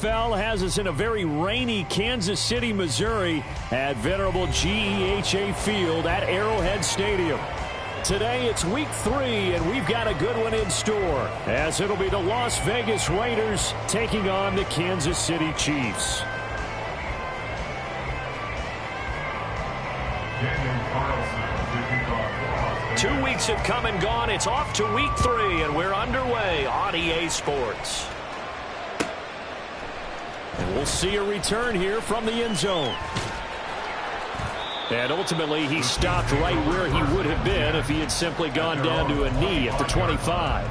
NFL has us in a very rainy Kansas City, Missouri at venerable GEHA Field at Arrowhead Stadium. Today it's week 3, and we've got a good one in store, as it'll be the Las Vegas Raiders taking on the Kansas City Chiefs. Daniel Carlson to kick off. 2 weeks have come and gone. It's off to week 3, and we're underway on EA Sports. And we'll see a return here from the end zone. And ultimately, he stopped right where he would have been if he had simply gone down to a knee at the 25.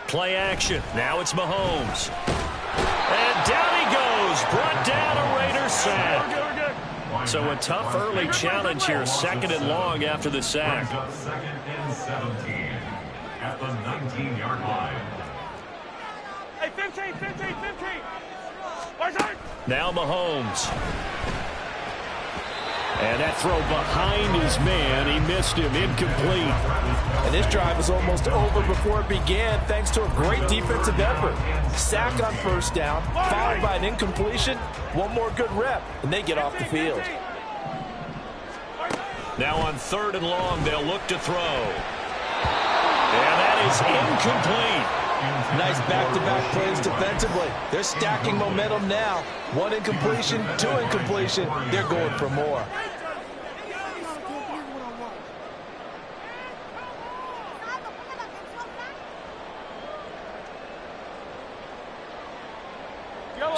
Play action. Now it's Mahomes. And down he goes. Brought down a Raider sack. So a tough early challenge here. 2nd and long after the sack. 2nd and 17 at the 19-yard line. Hey, 15. Now Mahomes. And that throw behind his man. He missed him. Incomplete. And this drive was almost over before it began thanks to a great defensive effort. Sack on 1st down, followed by an incompletion. One more good rep, and they get off the field. Now on 3rd and long, they'll look to throw. And that is incomplete. Nice back-to-back plays defensively. They're stacking momentum now. 1 incompletion, 2 incompletion. They're going for more.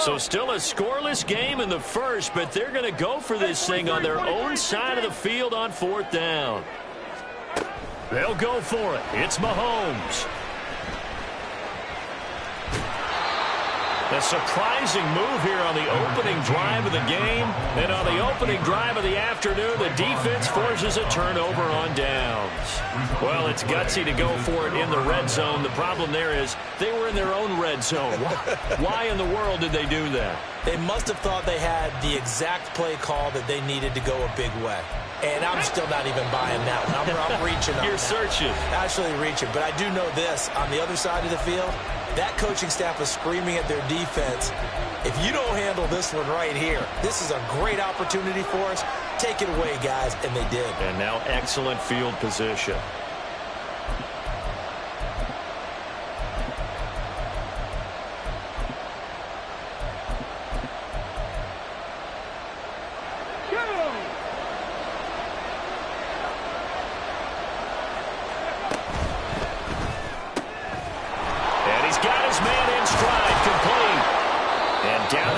So still a scoreless game in the first, but they're going to go for this thing on their own side of the field on 4th down. They'll go for it. It's Mahomes. A surprising move here on the opening drive of the game. And on the opening drive of the afternoon, the defense forces a turnover on downs. Well, it's gutsy to go for it in the red zone. The problem there is they were in their own red zone. Why in the world did they do that? They must have thought they had the exact play call that they needed to go a big way. And I'm still not even buying that one. I'm reaching on You're searching. Actually reaching. But I do know this. On the other side of the field, that coaching staff is screaming at their defense, if you don't handle this one right here, this is a great opportunity for us. Take it away, guys. And they did. And now excellent field position.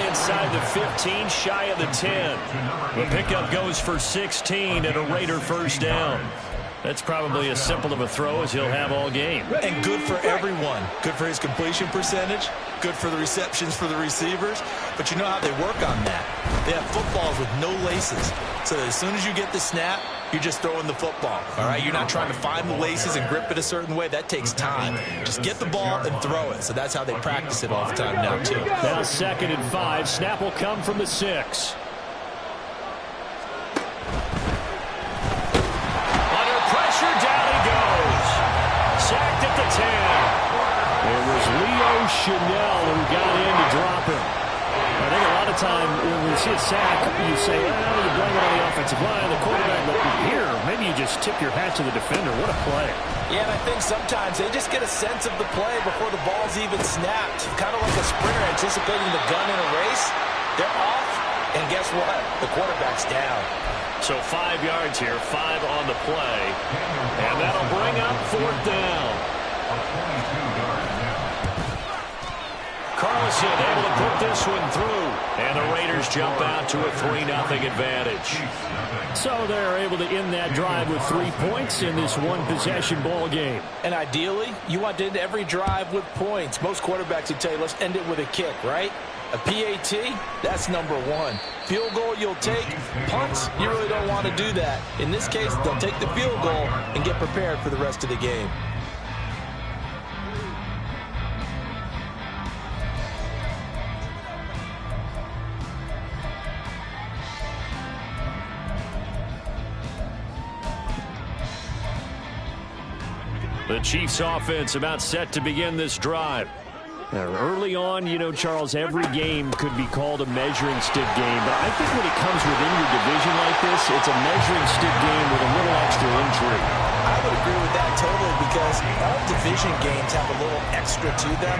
Inside the 15, shy of the 10. The pickup goes for 16 and a Raider 1st down. That's probably as simple of a throw as he'll have all game. And good for everyone. Good for his completion percentage. Good for the receptions for the receivers. But you know how they work on that. They have footballs with no laces. So as soon as you get the snap, you're just throwing the football. All right, you're not trying to find the laces and grip it a certain way. That takes time. Just get the ball and throw it. So that's how they practice it all the time now, too. Now 2nd and 5. Snap will come from the 6. Under pressure, down he goes. Sacked at the 10. It was Leo Chenal who got in to drop him. I think a lot of time when we see a sack, you say, well, you blame it on the offensive line, the quarterback. But here, maybe you just tip your hat to the defender. What a play. Yeah, and I think sometimes they just get a sense of the play before the ball's even snapped. Kind of like a sprinter anticipating the gun in a race. They're off, and guess what? The quarterback's down. So 5 yards here, 5 on the play. And that'll bring up 4th down. A 22-yard down. Carlson Gibson able to put this one through. And the Raiders jump out to a 3-0 advantage. So they're able to end that drive with 3 points in this one-possession ball game. And ideally, you want to end every drive with points. Most quarterbacks would tell you, let's end it with a kick, right? A PAT, that's number one. Field goal you'll take. Punts, you really don't want to do that. In this case, they'll take the field goal and get prepared for the rest of the game. The Chiefs offense about set to begin this drive. Early on, you know, Charles, every game could be called a measuring stick game, but I think when it comes within your division like this, it's a measuring stick game with a little extra intrigue. I would agree with that totally because all division games have a little extra to them.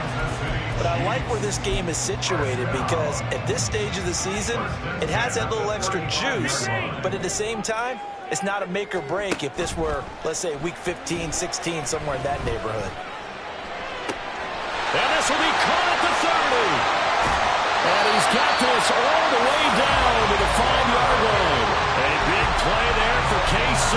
But I like where this game is situated because at this stage of the season, it has that little extra juice, but at the same time, it's not a make or break if this were, let's say, week 15, 16, somewhere in that neighborhood. And this will be caught at the 30. And he's got this all the way down to the 5-yard line. A big play there for KC.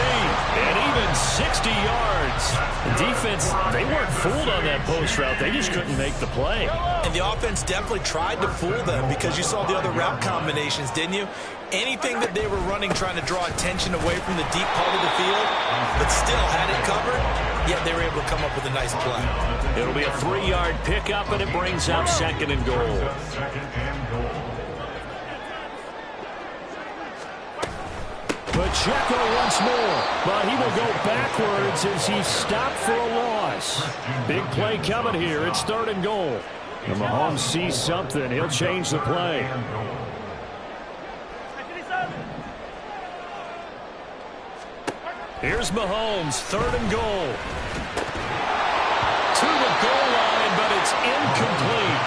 And even 60 yards. The defense, they weren't fooled on that post route. They just couldn't make the play. And the offense definitely tried to fool them because you saw the other route combinations, didn't you? Anything that they were running trying to draw attention away from the deep part of the field, but still had it covered, yet they were able to come up with a nice play. It'll be a 3-yard pickup, and it brings up 2nd and goal. Pacheco once more, but he will go backwards as he's stopped for a loss. Big play coming here. It's 3rd and goal. And Mahomes sees something. He'll change the play. Here's Mahomes, 3rd and goal. To the goal line, but it's incomplete.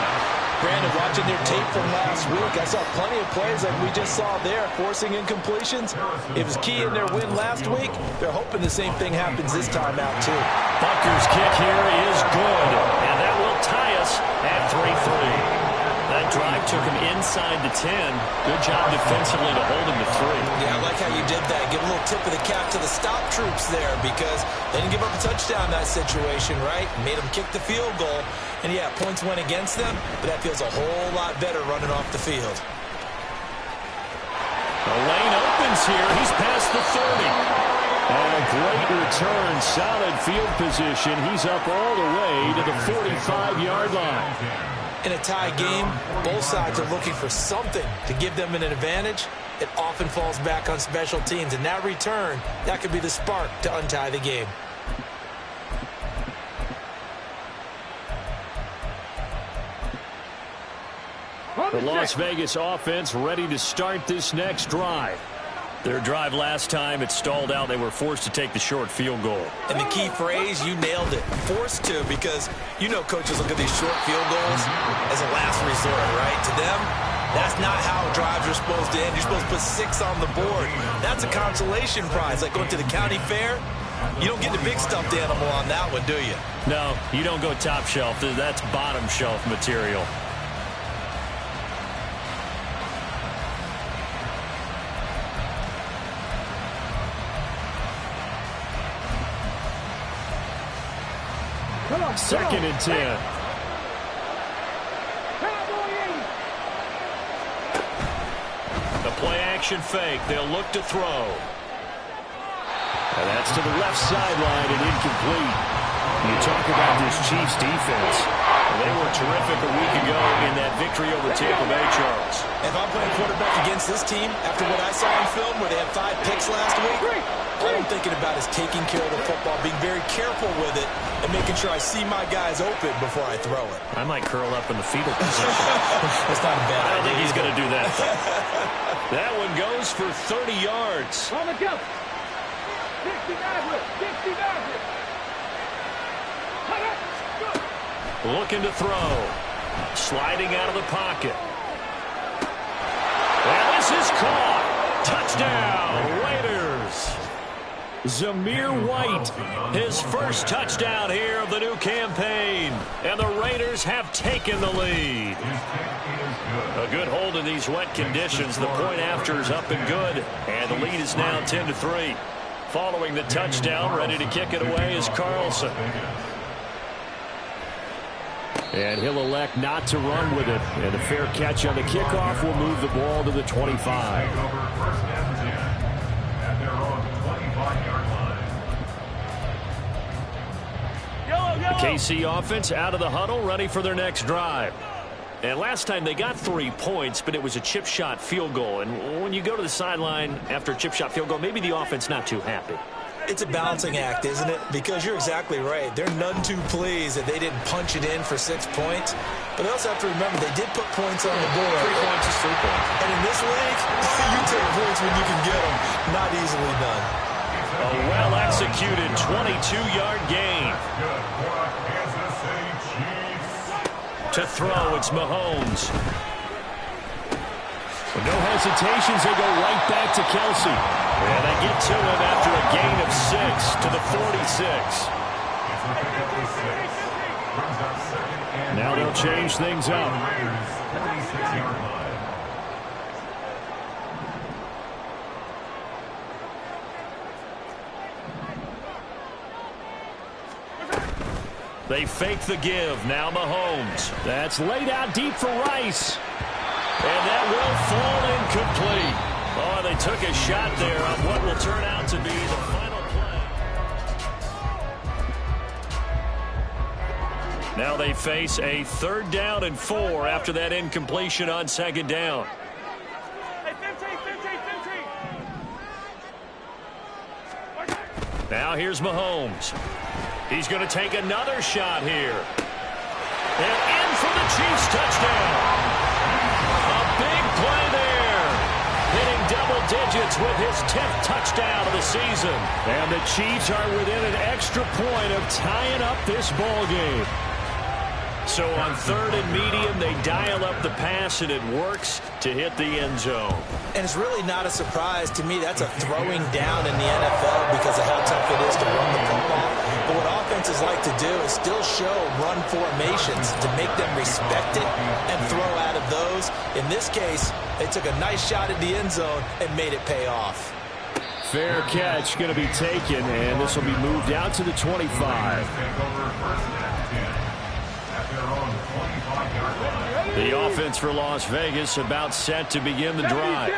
Brandon, watching their tape from last week, I saw plenty of plays like we just saw there, forcing incompletions. It was key in their win last week. They're hoping the same thing happens this time out, too. Butker's kick here is good, and that will tie us at 3-3. That drive took him inside the 10. Good job defensively to hold him to 3. Yeah, I like how you did that. Give a little tip of the cap to the stop troops there because they didn't give up a touchdown in that situation, right? Made them kick the field goal. And, yeah, points went against them, but that feels a whole lot better running off the field. The lane opens here. He's past the 30. And a great return, solid field position. He's up all the way to the 45-yard line. In a tie game, both sides are looking for something to give them an advantage. It often falls back on special teams, and that return, that could be the spark to untie the game. The Las Vegas offense ready to start this next drive. Their drive last time, it stalled out. They were forced to take the short field goal. And the key phrase, you nailed it. Forced to, because you know coaches look at these short field goals as a last resort, right? To them, that's not how drives are supposed to end. You're supposed to put 6 on the board. That's a consolation prize, like going to the county fair. You don't get the big stuffed animal on that one, do you? No, you don't go top shelf. That's bottom shelf material. Second and 10. The play action fake. They'll look to throw. And that's to the left sideline and incomplete. You talk about this Chiefs defense. They were terrific a week ago in that victory over Tampa Bay, Charles. If I'm playing quarterback against this team, after what I saw in film where they had 5 picks last week, all I'm thinking about is taking care of the football, being very careful with it, and making sure I see my guys open before I throw it. I might curl up in the fetal position. That's not a bad idea. I don't think he's going to do that. That one goes for 30 yards. On the go. 60 Maverick. 60 Maverick. Looking to throw. Sliding out of the pocket. And this is caught. Touchdown, Raiders. Zamir White. His first touchdown here of the new campaign. And the Raiders have taken the lead. A good hold in these wet conditions. The point after is up and good. And the lead is now 10-3. Following the touchdown, ready to kick it away is Carlson. And he'll elect not to run with it. And a fair catch on the kickoff will move the ball to the 25. The KC offense out of the huddle, ready for their next drive. And last time they got 3 points, but it was a chip shot field goal. And when you go to the sideline after a chip shot field goal, maybe the offense not too happy. It's a balancing act, isn't it? Because you're exactly right. They're none too pleased that they didn't punch it in for 6 points. But they also have to remember they did put points on the board. 3 points is 3 points. And in this league, you take points when you can get them. Not easily done. A well-executed 22-yard gain. To throw, it's Mahomes. With no hesitations, they go right back to Kelsey. And they get to him after a gain of 6 to the 46. Now they'll change things up. They fake the give. Now Mahomes. That's laid out deep for Rice. And that will fall incomplete. Oh, they took a shot there on what will turn out to be the final play. Now they face a 3rd down and 4 after that incompletion on 2nd down. Now here's Mahomes. He's going to take another shot here. And in for the Chiefs touchdown. A big play there. Hitting double digits with his 10th touchdown of the season. And the Chiefs are within an extra point of tying up this ball game. So on 3rd and medium, they dial up the pass, and it works to hit the end zone. And it's really not a surprise to me. That's a throwing down in the NFL because of how tough it is to run the football. But what offenses like to do is still show run formations to make them respect it and throw out of those. In this case, they took a nice shot at the end zone and made it pay off. Fair catch going to be taken, and this will be moved out to the 25. The offense for Las Vegas about set to begin the drive.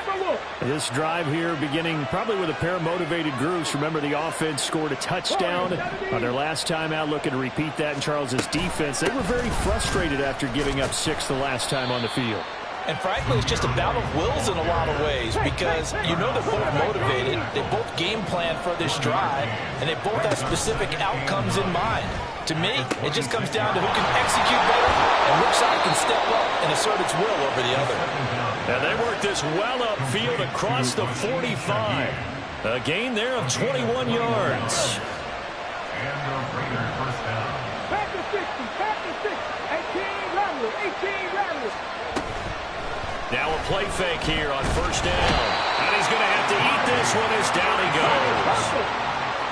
This drive here beginning probably with a pair of motivated groups. Remember, the offense scored a touchdown on their last time out, looking to repeat that in Charles's defense. They were very frustrated after giving up 6 the last time on the field. And frankly, it's just a battle of wills in a lot of ways because you know they're both motivated, they both game plan for this drive, and they both have specific outcomes in mind. To me, it just comes down to who can execute better and which side can step up and assert its will over the other. And they work this well upfield across the 45. A gain there of 21 yards. And the Raiders first down. Back to 60, back to 6. 18 Rattler, 18 Rattler. Now a play fake here on 1st down. And he's going to have to eat this one as down he goes.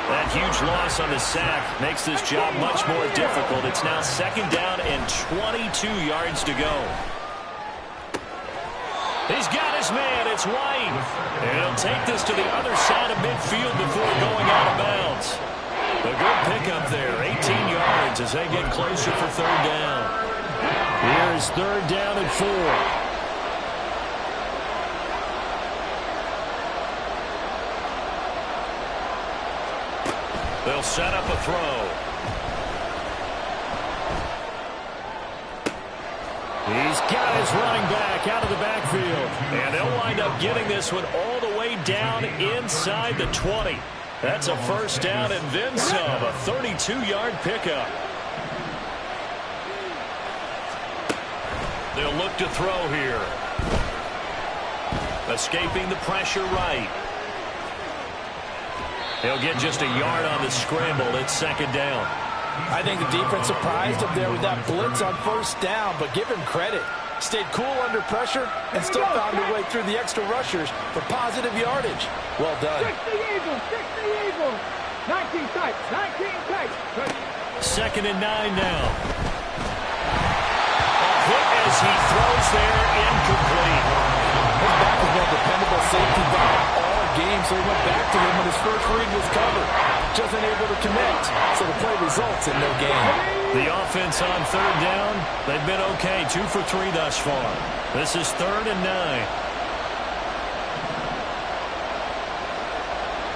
That huge loss on the sack makes this job much more difficult. It's now 2nd down and 22 yards to go. He's got his man. It's White. And he'll take this to the other side of midfield before going out of bounds. A good pickup there. 18 yards as they get closer for 3rd down. Here's 3rd down and 4. They'll set up a throw. He's got his running back out of the backfield. And they'll wind up getting this one all the way down inside the 20. That's a 1st down and then some. A 32-yard pickup. They'll look to throw here. Escaping the pressure right. He'll get just a yard on the scramble. It's 2nd down. I think the defense surprised him there with that blitz on 1st down, but give him credit. Stayed cool under pressure and still found a way through the extra rushers for positive yardage. Well done. 60 Eagles, 60 Eagles. 19 tight, 19 tight. 2nd and 9 now. A hit as he throws there, incomplete. His back has been a dependable safety valve all game, so he went back to him when his first read was covered. Just unable to connect, so the play results in no gain. The offense on 3rd down, they've been okay, 2 for 3 thus far. This is 3rd and 9.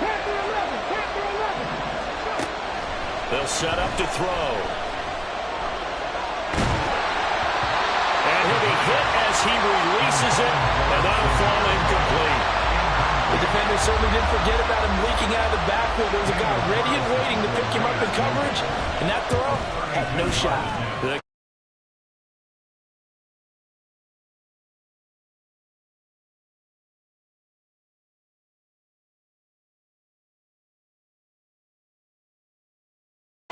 Panther 11, Panther 11. They'll set up to throw. And he'll be hit as he releases it, and that'll fall incomplete. The defender certainly didn't forget about him leaking out of the backfield. There was a guy ready and waiting to pick him up in coverage, and that throw had no shot.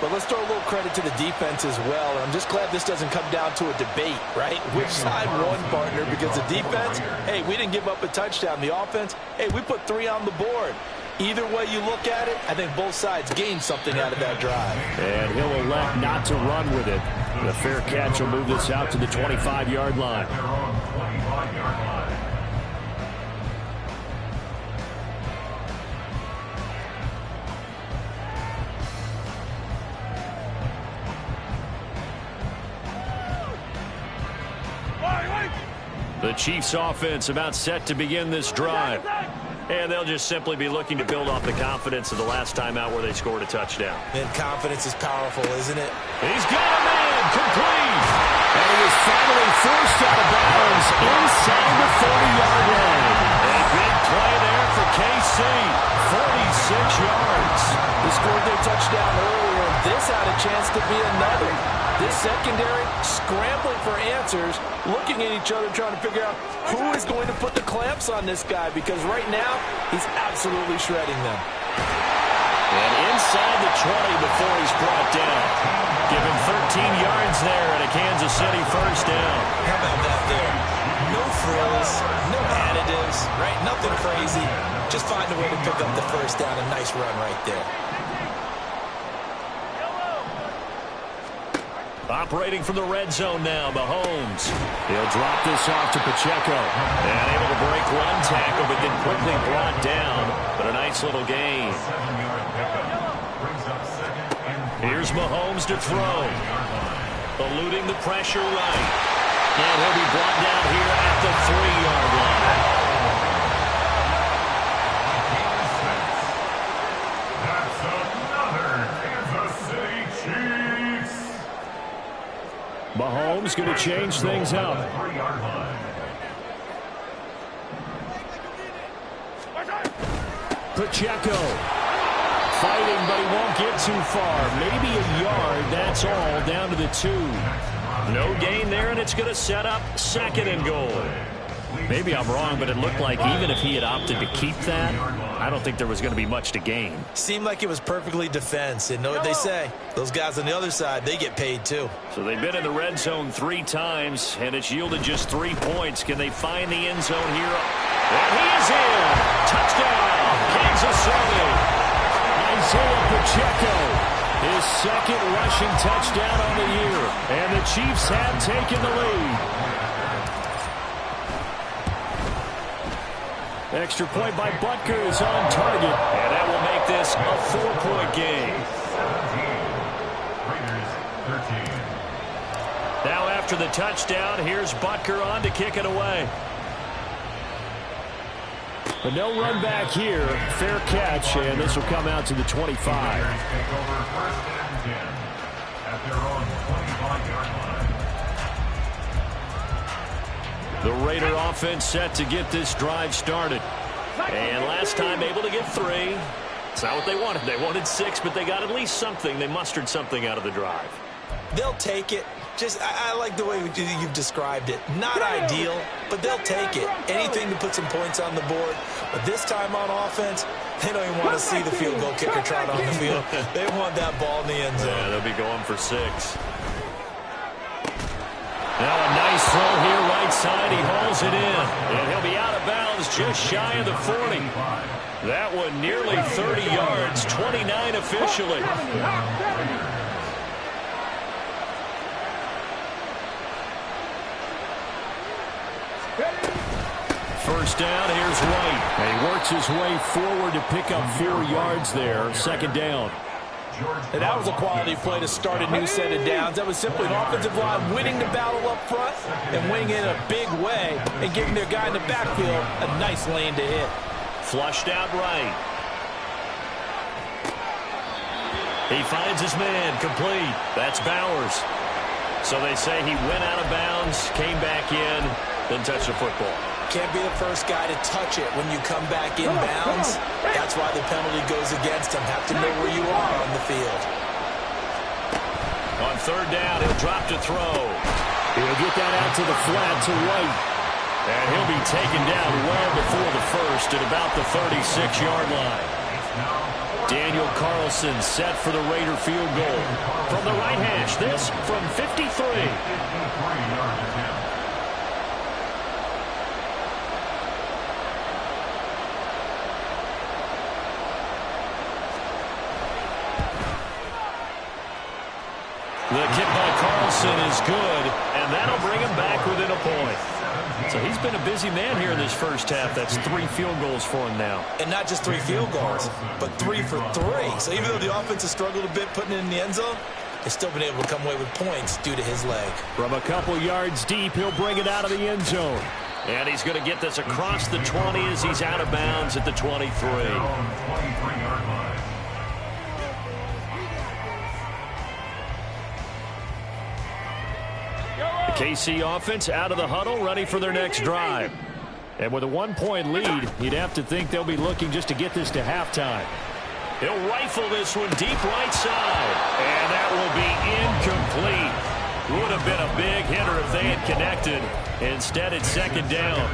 But let's throw a little credit to the defense as well. And I'm just glad this doesn't come down to a debate, right? Which side won, partner? Because the defense, hey, we didn't give up a touchdown. The offense, hey, we put 3 on the board. Either way you look at it, I think both sides gained something out of that drive. And he'll elect not to run with it. The fair catch will move this out to the 25-yard line. The Chiefs offense about set to begin this drive. And they'll just simply be looking to build off the confidence of the last time out where they scored a touchdown. And confidence is powerful, isn't it? He's got a man, complete. And he was finally forced out of bounds inside the 40-yard line. A big play there for KC. 46 yards. They scored their touchdown earlier, and this had a chance to be another. This secondary scrambling for answers, looking at each other, trying to figure out who is going to put the clamps on this guy, because right now, he's absolutely shredding them. And inside the 20 before he's brought down. Give him 13 yards there and a Kansas City first down. How about that there? No frills, no additives, right? Nothing crazy. Just find a way to pick up the first down. A nice run right there. Operating from the red zone now, Mahomes. He'll drop this off to Pacheco. And able to break one tackle, but then quickly brought down. But a nice little gain. Here's Mahomes to throw. Eluding the pressure right. And he'll be brought down here at the 3-yard line. Mahomes going to change things up. Pacheco fighting, but he won't get too far. Maybe a yard, that's all, down to the 2. No gain there, and it's going to set up 2nd and goal. Maybe I'm wrong, but it looked like even if he had opted to keep that, I don't think there was going to be much to gain. Seemed like it was perfectly defense. And know what they say? Those guys on the other side, they get paid too. So they've been in the red zone 3 times, and it's yielded just 3 points. Can they find the end zone here? And he is in. Touchdown, Kansas City. Isaiah Pacheco, his 2nd rushing touchdown on the year. And the Chiefs have taken the lead. Extra point by Butker is on target. And that will make this a 4-point game. Now after the touchdown, here's Butker on to kick it away. But no run back here. Fair catch, and this will come out to the 25. The Raider offense set to get this drive started. And last time able to get 3. It's not what they wanted. They wanted 6, but they got at least something. They mustered something out of the drive. They'll take it. I like the way you've described it. Not ideal, but they'll take it. Anything to put some points on the board. But this time on offense, they don't even want to see the field goal kicker trot on the field. They want that ball in the end zone. Yeah, they'll be going for 6. Now a nice throw here right side. He hauls it in. And he'll be out of bounds just shy of the 40. That one nearly 30 yards, 29 officially. First down, here's White. And he works his way forward to pick up 4 yards there. Second down. And that was a quality play to start a new set of downs. That was simply an offensive line winning the battle up front and winning it in a big way and giving their guy in the backfield a nice lane to hit. Flushed out right. He finds his man, complete. That's Bowers. So they say he went out of bounds, came back in, then touched the football. Can't be the first guy to touch it when you come back in bounds. That's why the penalty goes against him. Have to know where you are on the field. On third down, he'll drop to throw. He'll get that out to the flat to White. And he'll be taken down well before the first at about the 36-yard line. Daniel Carlson set for the Raider field goal. From the right hash, this from 53. The kick by Carlson is good, and that'll bring him back within a point. So he's been a busy man here in this first half. That's 3 field goals for him now. And not just 3 field goals, but 3 for 3. So even though the offense has struggled a bit putting it in the end zone, they've still been able to come away with points due to his leg. From a couple yards deep, he'll bring it out of the end zone. And he's going to get this across the 20 as he's out of bounds at the 23. The KC offense out of the huddle, ready for their next drive. And with a 1-point lead, you'd have to think they'll be looking just to get this to halftime. He'll rifle this one deep right side. And that will be incomplete. Would have been a big hitter if they had connected. Instead, it's second down.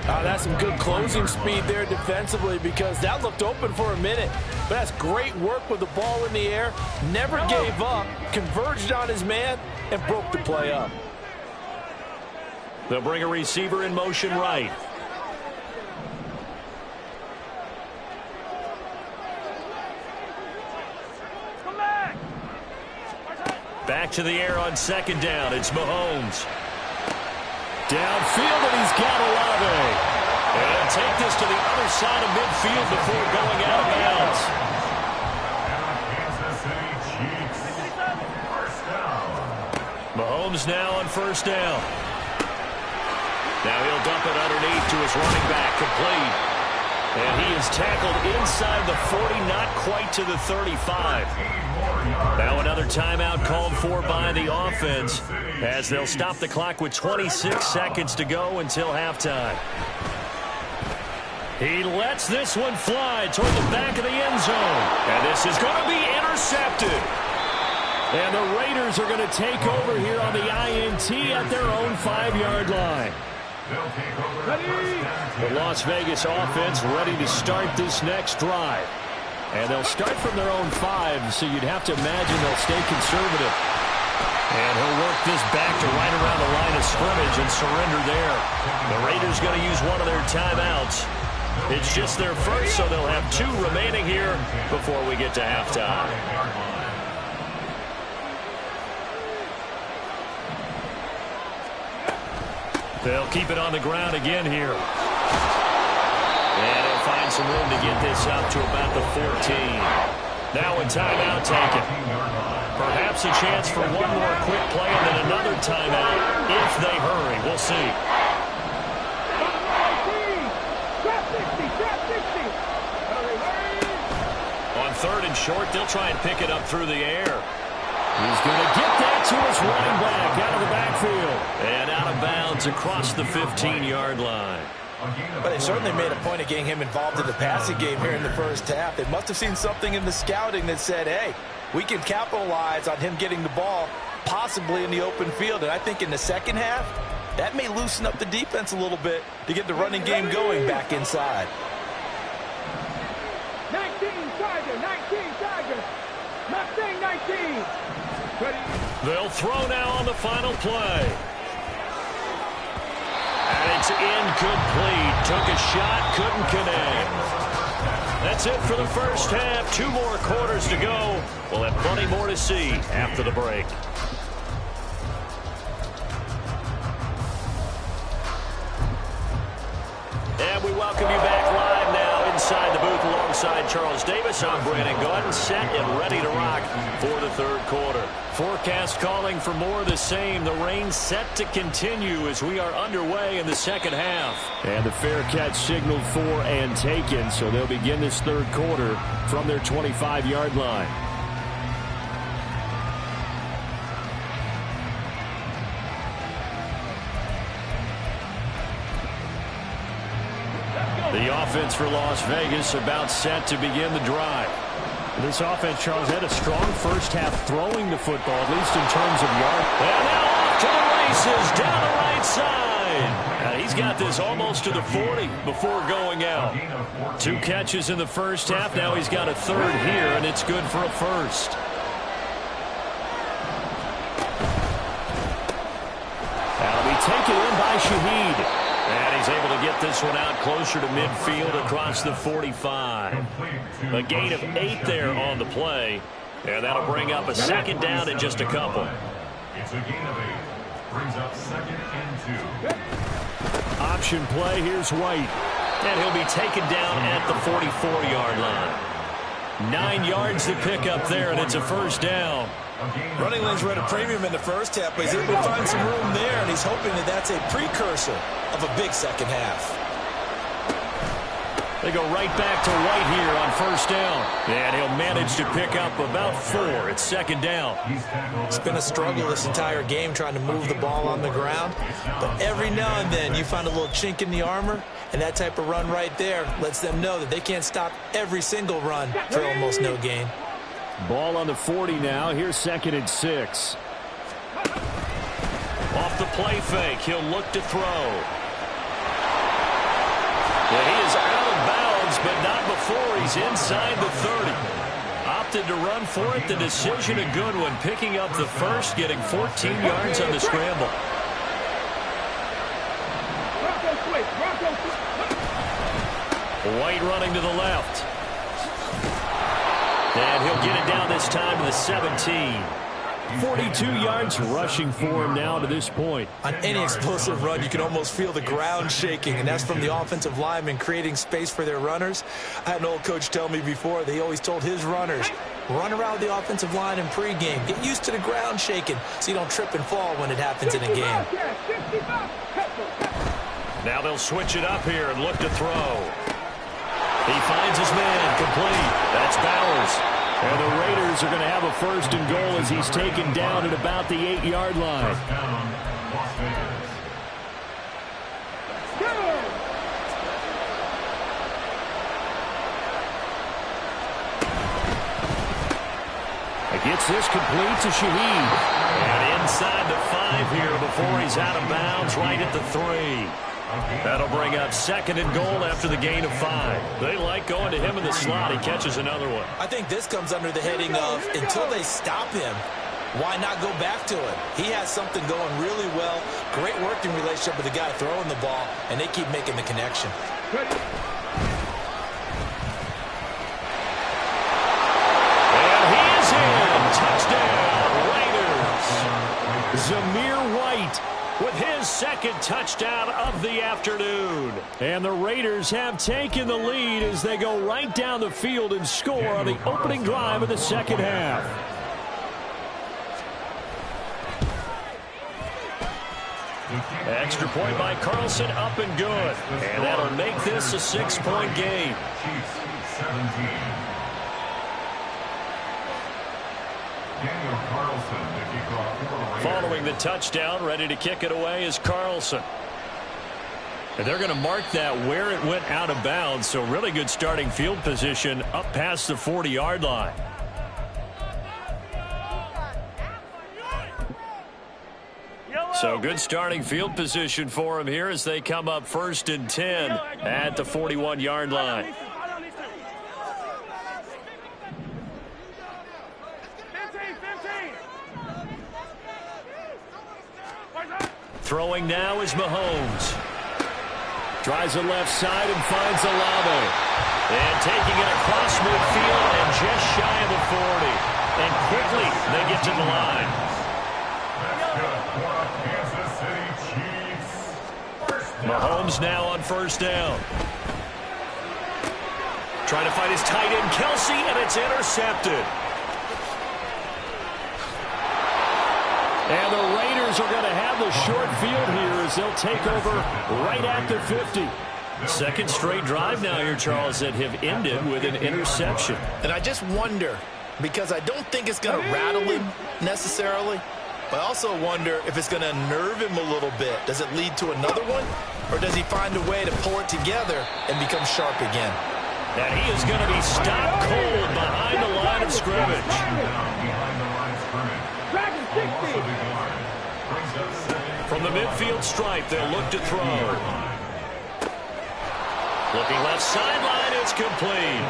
That's some good closing speed there defensively because that looked open for a minute. But that's great work with the ball in the air. Never gave up, converged on his man, and broke the play up. They'll bring a receiver in motion right. Back to the air on second down. It's Mahomes. Downfield, and he's got Olave. And take this to the other side of midfield before going out of bounds. Mahomes now on first down. Now he'll dump it underneath to his running back, complete. And he is tackled inside the 40, not quite to the 35. Now another timeout called for by the offense as they'll stop the clock with 26 seconds to go until halftime. He lets this one fly toward the back of the end zone. And this is going to be intercepted. And the Raiders are going to take over here on the INT at their own 5-yard line. The Las Vegas offense ready to start this next drive. And they'll start from their own 5, so you'd have to imagine they'll stay conservative. And he'll work this back to right around the line of scrimmage and surrender there. The Raiders going to use one of their timeouts. It's just their first, so they'll have 2 remaining here before we get to halftime. They'll keep it on the ground again here. And he'll find some room to get this up to about the 14. Now a timeout taken. Perhaps a chance for one more quick play and then another timeout if they hurry. We'll see. On third and short, they'll try and pick it up through the air. He's going to get that to his running back out of the backfield. And out of bounds across the 15-yard line. But they certainly made a point of getting him involved in the passing game here in the first half. They must have seen something in the scouting that said, hey, we can capitalize on him getting the ball possibly in the open field. And I think in the second half, that may loosen up the defense a little bit to get the running game going back inside. 19 Tigers. Mustang 19. They'll throw now on the final play. incomplete. Took a shot, couldn't connect. That's it for the first half. 2 more quarters to go. We'll have plenty more to see after the break. And we welcome you back live now inside the booth alongside Charles Davis. I'm Brandon Gaudin, set and ready to rock for the third quarter. Forecast calling for more of the same. The rain set to continue as we are underway in the second half. And the fair catch signaled for and taken, so they'll begin this third quarter from their 25-yard line. The offense for Las Vegas about set to begin the drive. This offense, Charles, had a strong first half throwing the football, at least in terms of yards. And now off to the races down the right side. Now he's got this almost to the 40 before going out. 2 catches in the first half. Now he's got a third here, and it's good for a first. That'll be taken in by Shaheed. And he's able to get this one out closer to midfield across the 45. A gain of 8 there on the play. And that'll bring up a second down in just a couple. It's a gain of 8. Brings up 2nd and 2. Option play. Here's White. And he'll be taken down at the 44-yard line. 9 yards to pick up there, and it's a first down. Running lanes were at a premium in the first half, but he's able to find some room there, and he's hoping that that's a precursor of a big second half. They go right back to White here on first down. And he'll manage to pick up about 4. It's second down. It's been a struggle this entire game trying to move the ball on the ground. But every now and then you find a little chink in the armor, and that type of run right there lets them know that they can't stop every single run for almost no gain. Ball on the 40 now. Here's 2nd and 6. Off the play fake, he'll look to throw. Yeah, he is out of bounds, but not before he's inside the 30. Opted to run for it. The decision a good one, picking up the first, getting 14 yards on the scramble. White running to the left. And he'll get it down this time to the 17. 42 yards rushing for him now to this point. On any explosive run, you can almost feel the ground shaking, and that's from the offensive linemen creating space for their runners. I had an old coach tell me before, they always told his runners, run around the offensive line in pregame. Get used to the ground shaking so you don't trip and fall when it happens in a game. Now they'll switch it up here and look to throw. He finds his man, complete. That's Bowers. And the Raiders are going to have a first and goal as he's taken down at about the 8-yard line. Gets this complete to Shaheed. And inside the 5 here before he's out of bounds, right at the 3. That'll bring up 2nd and goal after the gain of 5. They like going to him in the slot. He catches another one. I think this comes under the heading of, until they stop him, why not go back to it? He has something going really well. Great working relationship with the guy throwing the ball, and they keep making the connection. And he is in. Touchdown, Raiders. Zamir White with his 2nd touchdown of the afternoon. And the Raiders have taken the lead as they go right down the field and score on the opening drive of the second half. Extra point by Carlson, up and good. And that'll make this a 6-point game. Chiefs 17. Daniel Carlson, the kickoff for the Raiders. Following the touchdown, ready to kick it away is Carlson. And they're going to mark that where it went out of bounds, so really good starting field position up past the 40-yard line. So good starting field position for him here as they come up 1st and 10 at the 41-yard line. Throwing now is Mahomes. Tries the left side and finds Olave. And taking it across midfield and just shy of the 40. And quickly they get to the line. That's good for the Kansas City Chiefs. First down. Mahomes now on first down. Trying to find his tight end, Kelsey, and it's intercepted. And the Raiders are going to have the short field here as they'll take over right at the 50. Second straight drive now here, Charles, that have ended with an interception. And I just wonder, because I don't think it's going to rattle him necessarily, but I also wonder if it's going to unnerve him a little bit. Does it lead to another one? Or does he find a way to pull it together and become sharp again? And he is going to be stopped cold behind the line of scrimmage. Behind the line of scrimmage. Dragon 60. Brings up second. From the midfield stripe, they'll look to throw. Looking left sideline, it's complete.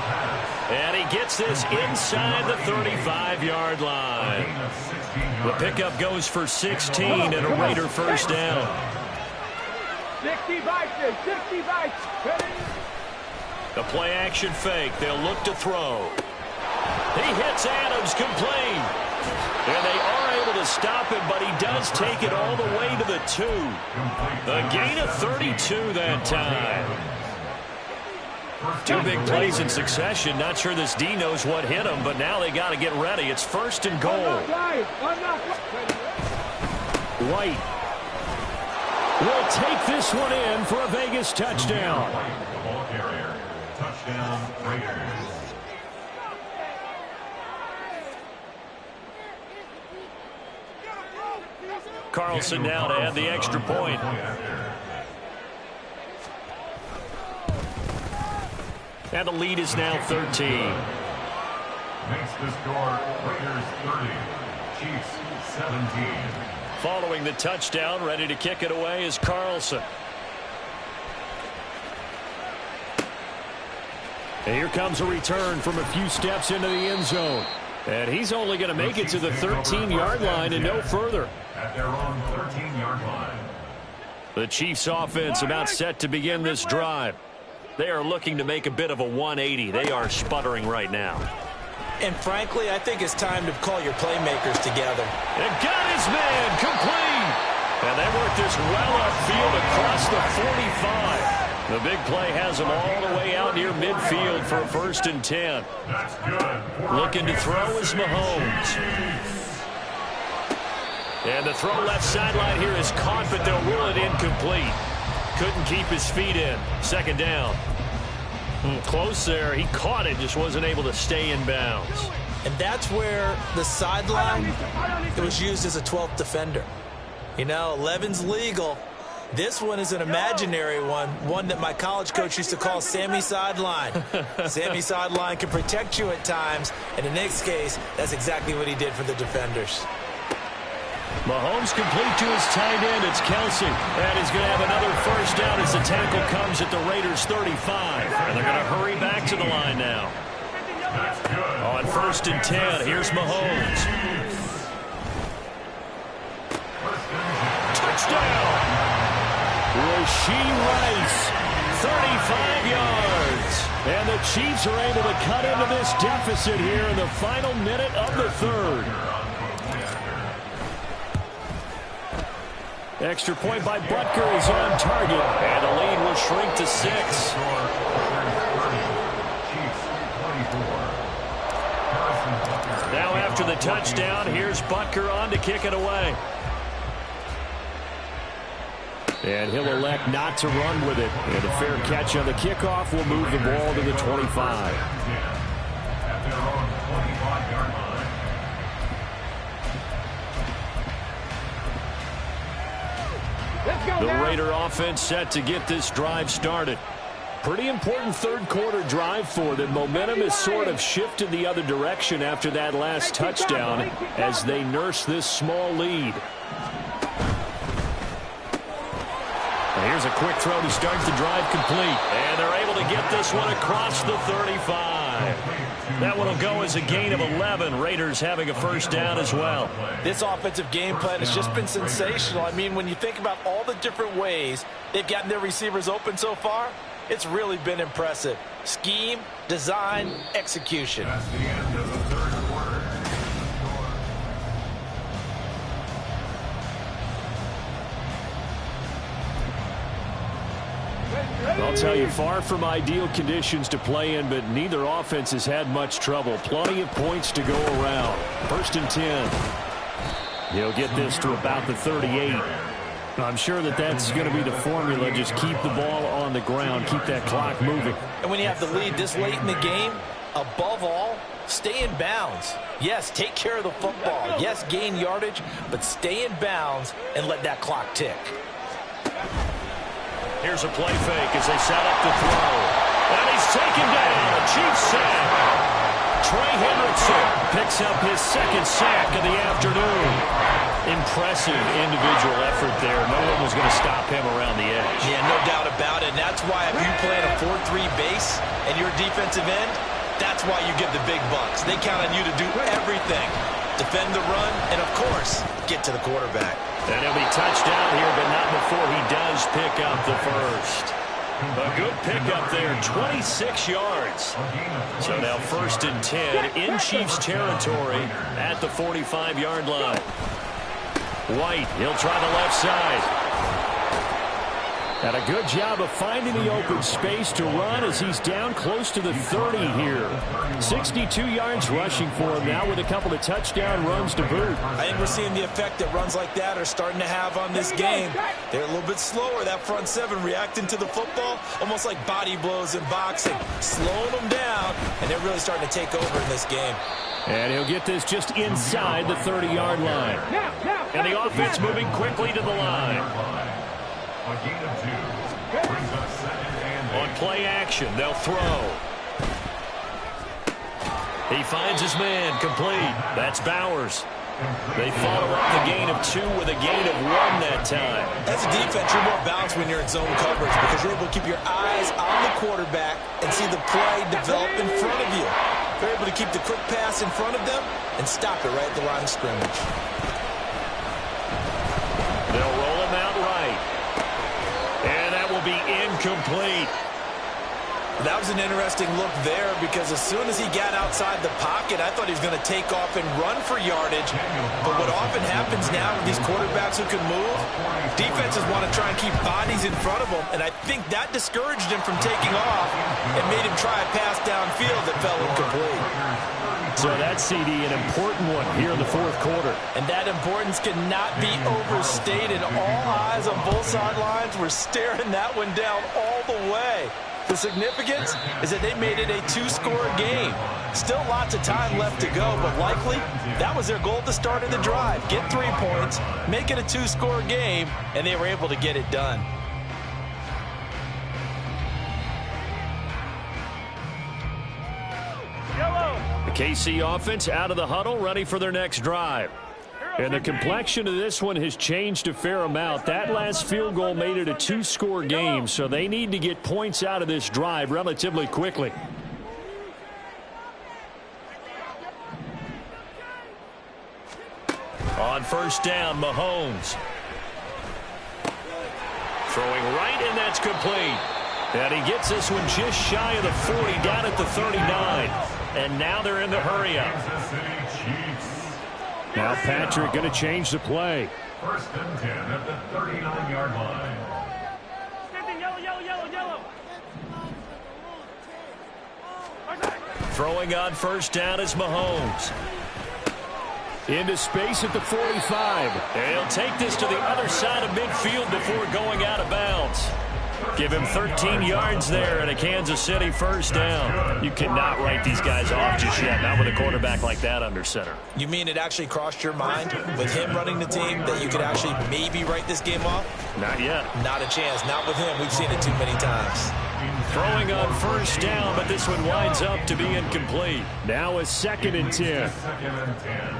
And he gets this inside the 35-yard line. The pickup goes for 16 and a Raider first down. 60 Vikings, 60 Vikings. A play-action fake. They'll look to throw. He hits Adams, complete. And they are able to stop him, but he does take it all the way to the 2. A gain of 32 that time. Two big plays in succession. Not sure this D knows what hit him, but now they got to get ready. It's first and goal. White will take this one in for a Vegas touchdown. The ball carrier. Touchdown, Raiders. Carlson now to add the extra point. And the lead is now 13. Makes the score Raiders 30, Chiefs 17. Following the touchdown, ready to kick it away is Carlson. And here comes a return from a few steps into the end zone. And he's only going to make it to the 13-yard line and no further. At their own 13-yard line. The Chiefs offense about set to begin this drive. They are looking to make a bit of a 180. They are sputtering right now. And frankly, I think it's time to call your playmakers together. And got his man complete. And they work this well upfield across the 45. The big play has them all the way out near midfield for a first and 10. That's good. Looking to throw is Mahomes. And the throw left sideline here is caught, but they'll rule it incomplete. Couldn't keep his feet in. Second down. Close there. He caught it, just wasn't able to stay in bounds. And that's where the sideline, it was used as a 12th defender. You know, 11's legal. This one is an imaginary one that my college coach used to call Sammy Sideline. Sammy Sideline can protect you at times, and in Nick's case, that's exactly what he did for the defenders. Mahomes complete to his tight end. It's Kelsey. And he's going to have another first down as the tackle comes at the Raiders' 35. And they're going to hurry back to the line now. On first and 10, here's Mahomes. Touchdown! Rashee Rice, 35 yards. And the Chiefs are able to cut into this deficit here in the final minute of the third. Extra point by Butker is on target. And the lead will shrink to 6. Now after the touchdown, here's Butker on to kick it away. And he'll elect not to run with it. And a fair catch on the kickoff will move the ball to the 25. At their own 25-yard line. The Raider offense set to get this drive started. Pretty important third quarter drive for them. Momentum has sort of shifted the other direction after that last touchdown as they nurse this small lead. And here's a quick throw to start the drive complete. And they're able to get this one across the 35. drive. That one will go as a gain of 11. Raiders having a first down as well. This offensive game plan has just been sensational. I mean, when you think about all the different ways they've gotten their receivers open so far, it's really been impressive. Scheme, design, execution. That's the end of the third quarter. I'll tell you, far from ideal conditions to play in, but neither offense has had much trouble. Plenty of points to go around. 1st and 10. He'll get this to about the 38. I'm sure that's going to be the formula. Just keep the ball on the ground. Keep that clock moving. And when you have the lead this late in the game, above all, stay in bounds. Yes, take care of the football. Yes, gain yardage, but stay in bounds and let that clock tick. Here's a play fake as they set up to throw. And he's taken down. A cheap sack. Trey Hendrickson picks up his 2nd sack of the afternoon. Impressive individual effort there. No one was going to stop him around the edge. Yeah, no doubt about it. And that's why if you play in a 4-3 base and you're a defensive end, that's why you get the big bucks. They count on you to do everything. Defend the run, and of course, get to the quarterback. And he'll be touched down here, but not before he does pick up the first. A good pickup there, 26 yards. So now 1st and 10 in Chiefs territory at the 45-yard line. White, he'll try the left side. And a good job of finding the open space to run as he's down close to the 30 here. 62 yards rushing for him now with a couple of touchdown runs to boot. I think we're seeing the effect that runs like that are starting to have on this game. They're a little bit slower, that front 7 reacting to the football, almost like body blows in boxing, slowing them down, and they're really starting to take over in this game. And he'll get this just inside the 30-yard line. And the offense moving quickly to the line. A gain of 2. Brings up 2nd and 8. On play action, they'll throw. He finds his man, complete. That's Bowers. They follow up the gain of 2 with a gain of 1 that time. As a defense, you're more balanced when you're in zone coverage because you're able to keep your eyes on the quarterback and see the play develop in front of you. They're able to keep the quick pass in front of them and stop it right at the line of scrimmage. They'll roll him out right. And that will be incomplete. That was an interesting look there because as soon as he got outside the pocket, I thought he was going to take off and run for yardage. But what often happens now with these quarterbacks who can move, defenses want to try and keep bodies in front of them. And I think that discouraged him from taking off and made him try a pass downfield that fell incomplete. So that CD, an important one here in the 4th quarter. And that importance cannot be overstated. All eyes on both sidelines were staring that one down all the way. The significance is that they made it a 2-score game. Still lots of time left to go, but likely that was their goal at the start of the drive. Get 3 points, make it a 2-score game, and they were able to get it done. The KC offense out of the huddle, ready for their next drive. And the complexion of this one has changed a fair amount. That last field goal made it a 2-score game, so they need to get points out of this drive relatively quickly. On 1st down, Mahomes. Throwing right, and that's complete. And he gets this one just shy of the 40, down at the 39. And now they're in the hurry-up. Kansas City Chiefs. Now Patrick going to change the play. 1st and 10 at the 39-yard line. Throwing on 1st down is Mahomes. Into space at the 45. And he'll take this to the other side of midfield before going out of bounds. Give him 13 yards there and a Kansas City 1st down. You cannot write these guys off just yet, not with a quarterback like that under center. You mean it actually crossed your mind with him running the team that you could actually maybe write this game off? Not yet. Not a chance. Not with him. We've seen it too many times. Throwing on 1st down, but this one winds up to be incomplete. Now a 2nd and 10. 2nd and 10.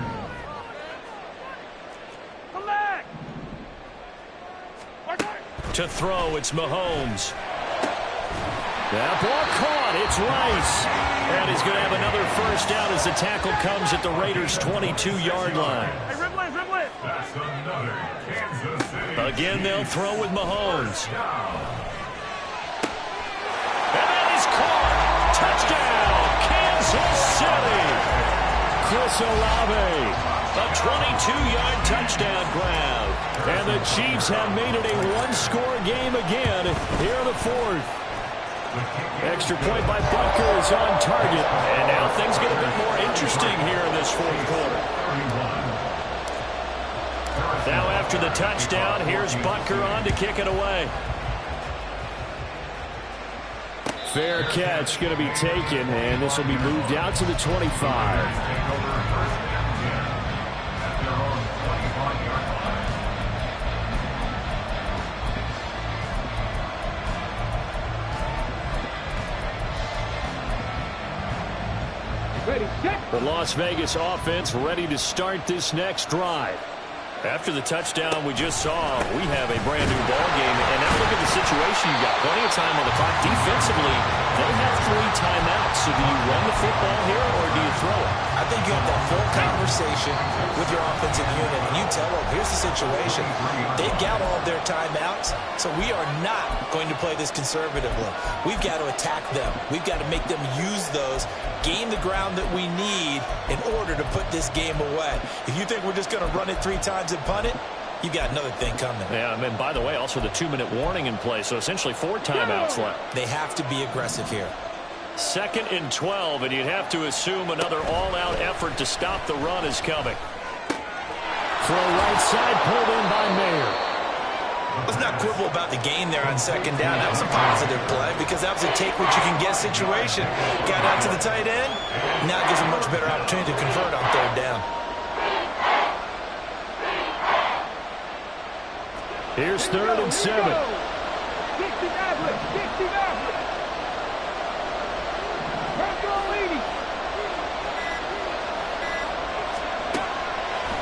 To throw, it's Mahomes. That ball caught. It's Rice. And he's going to have another first down as the tackle comes at the Raiders' 22-yard line. That's another Kansas City. Again, they'll throw with Mahomes. And that is caught. Touchdown, Kansas City. Chris Olave. A 22-yard touchdown grab. And the Chiefs have made it a one-score game again here in the fourth. Extra point by Butker is on target. And now things get a bit more interesting here in this fourth quarter. Now after the touchdown, here's Butker on to kick it away. Fair catch going to be taken, and this will be moved out to the 25. The Las Vegas offense ready to start this next drive. After the touchdown we just saw, we have a brand new ball game. And now look at the situation. You've got plenty of time on the clock. Defensively, they have 3 timeouts. So do you run the football here or do you throw it? I think you have that full conversation with your offensive unit, and you tell them, here's the situation. They've got all of their timeouts, so we are not going to play this conservatively. We've got to attack them. We've got to make them use those, gain the ground that we need in order to put this game away. If you think we're just going to run it 3 times and punt it, you got another thing coming. Yeah, and by the way, also the 2-minute warning in play, so essentially 4 timeouts left. They have to be aggressive here. 2nd and 12, and you'd have to assume another all-out effort to stop the run is coming. Throw right side, pulled in by Mayer. Let's not quibble about the gain there on 2nd down. That was a positive play because that was a take-what-you-can-get situation. Got out to the tight end. Now it gives a much better opportunity to convert on 3rd down. Here's 3rd and 7.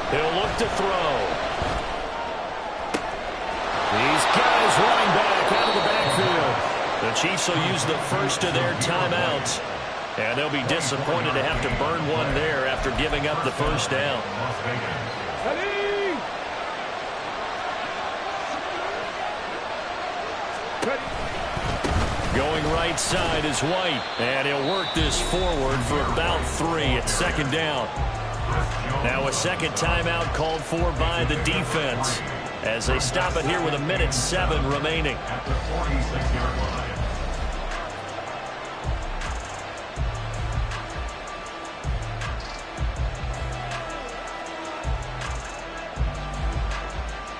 He'll look to throw. These guys running back out of the backfield. The Chiefs will use the first of their timeouts. And they'll be disappointed to have to burn one there after giving up the first down. Going right side is White. And he'll work this forward for about 3 at 2nd down. Now a 2nd timeout called for by the defense as they stop it here with 1:07 remaining. At the 46-yard line.